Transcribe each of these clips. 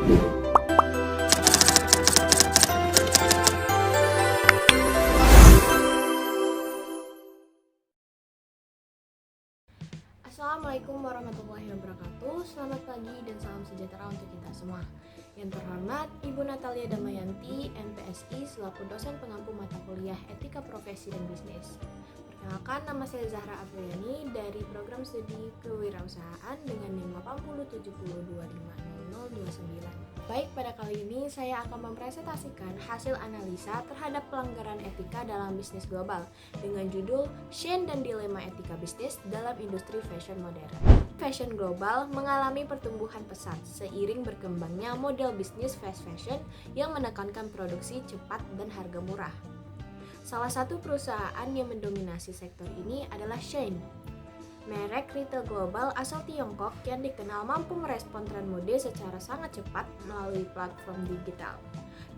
Assalamualaikum warahmatullahi wabarakatuh. Selamat pagi dan salam sejahtera untuk kita semua. Yang terhormat Ibu Natalia Damayanti, MPSI, selaku dosen pengampu mata kuliah Etika Profesi dan Bisnis. Perkenalkan, nama saya Zahra Afriani dari Program Studi Kewirausahaan dengan NIM 8070250029. Baik, pada kali ini saya akan mempresentasikan hasil analisa terhadap pelanggaran etika dalam bisnis global dengan judul Shane dan Dilema Etika Bisnis dalam Industri Fashion Modern. Fashion global mengalami pertumbuhan pesat seiring berkembangnya model bisnis fast fashion yang menekankan produksi cepat dan harga murah. Salah satu perusahaan yang mendominasi sektor ini adalah Shein, merek retail global asal Tiongkok yang dikenal mampu merespon tren mode secara sangat cepat melalui platform digital.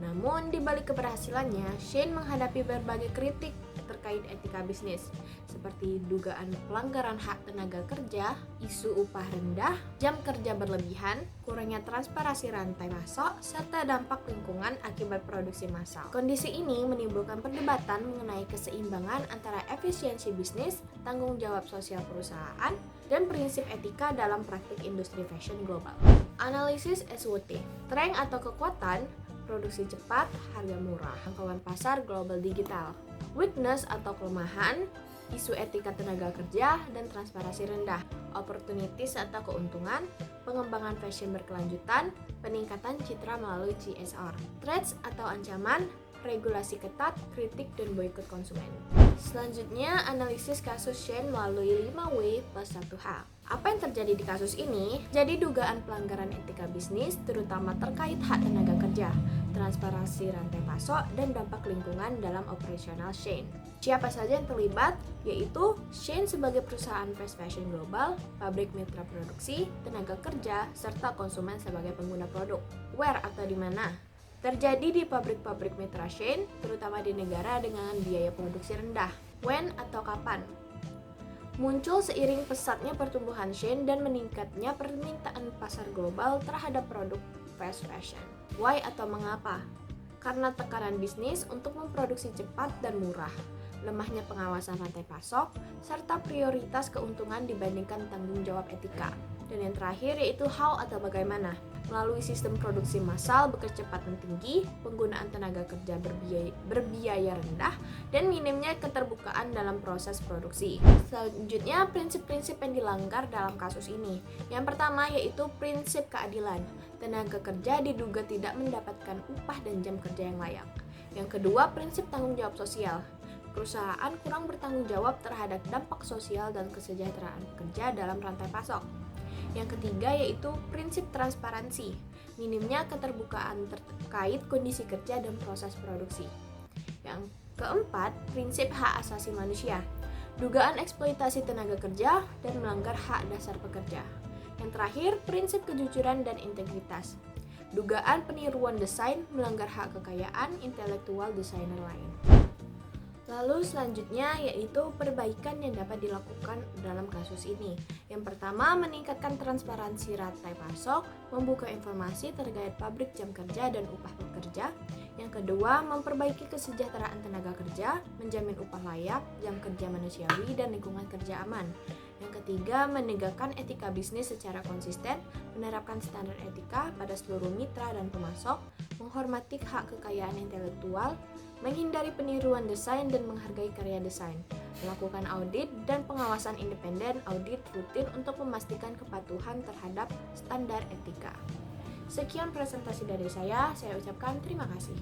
Namun, di balik keberhasilannya, Shein menghadapi berbagai kritik terkait etika bisnis, seperti dugaan pelanggaran hak tenaga kerja, isu upah rendah, jam kerja berlebihan, kurangnya transparansi rantai pasok, serta dampak lingkungan akibat produksi massal. Kondisi ini menimbulkan perdebatan mengenai keseimbangan antara efisiensi bisnis, tanggung jawab sosial perusahaan, dan prinsip etika dalam praktik industri fashion global. Analisis SWOT, strength atau kekuatan, produksi cepat, harga murah, jangkauan pasar global digital. Weakness atau kelemahan, isu etika tenaga kerja dan transparansi rendah. Opportunities atau keuntungan, pengembangan fashion berkelanjutan, peningkatan citra melalui CSR. Threats atau ancaman, regulasi ketat, kritik dan boikot konsumen. Selanjutnya, analisis kasus Shein melalui 5W plus 1H. Apa yang terjadi di kasus ini? Jadi dugaan pelanggaran etika bisnis terutama terkait hak tenaga kerja, transparansi rantai pasok, dan dampak lingkungan dalam operasional Shein. Siapa saja yang terlibat? Yaitu Shein sebagai perusahaan fast fashion global, pabrik mitra produksi, tenaga kerja, serta konsumen sebagai pengguna produk. Where atau di mana? Terjadi di pabrik-pabrik mitra Shein, terutama di negara dengan biaya produksi rendah. When atau kapan? Muncul seiring pesatnya pertumbuhan Shein dan meningkatnya permintaan pasar global terhadap produk fast fashion. Why atau mengapa? Karena tekanan bisnis untuk memproduksi cepat dan murah, lemahnya pengawasan rantai pasok, serta prioritas keuntungan dibandingkan tanggung jawab etika. Dan yang terakhir yaitu how atau bagaimana. Melalui sistem produksi massal berkecepatan tinggi, penggunaan tenaga kerja berbiaya rendah, dan minimnya keterbukaan dalam proses produksi. Selanjutnya, prinsip-prinsip yang dilanggar dalam kasus ini. Yang pertama yaitu prinsip keadilan. Tenaga kerja diduga tidak mendapatkan upah dan jam kerja yang layak. Yang kedua, prinsip tanggung jawab sosial. Perusahaan kurang bertanggung jawab terhadap dampak sosial dan kesejahteraan pekerja dalam rantai pasok. Yang ketiga yaitu prinsip transparansi, minimnya keterbukaan terkait kondisi kerja dan proses produksi. Yang keempat, prinsip hak asasi manusia, dugaan eksploitasi tenaga kerja dan melanggar hak dasar pekerja. Yang terakhir, prinsip kejujuran dan integritas, dugaan peniruan desain, melanggar hak kekayaan intelektual desainer lain. Lalu selanjutnya yaitu perbaikan yang dapat dilakukan dalam kasus ini. Yang pertama, meningkatkan transparansi rantai pasok, membuka informasi terkait pabrik jam kerja dan upah pekerja. Yang kedua, memperbaiki kesejahteraan tenaga kerja, menjamin upah layak, jam kerja manusiawi, dan lingkungan kerja aman. Yang ketiga, menegakkan etika bisnis secara konsisten, menerapkan standar etika pada seluruh mitra dan pemasok, menghormati hak kekayaan intelektual, menghindari peniruan desain dan menghargai karya desain, melakukan audit dan pengawasan independen audit rutin untuk memastikan kepatuhan terhadap standar etika. Sekian presentasi dari saya ucapkan terima kasih.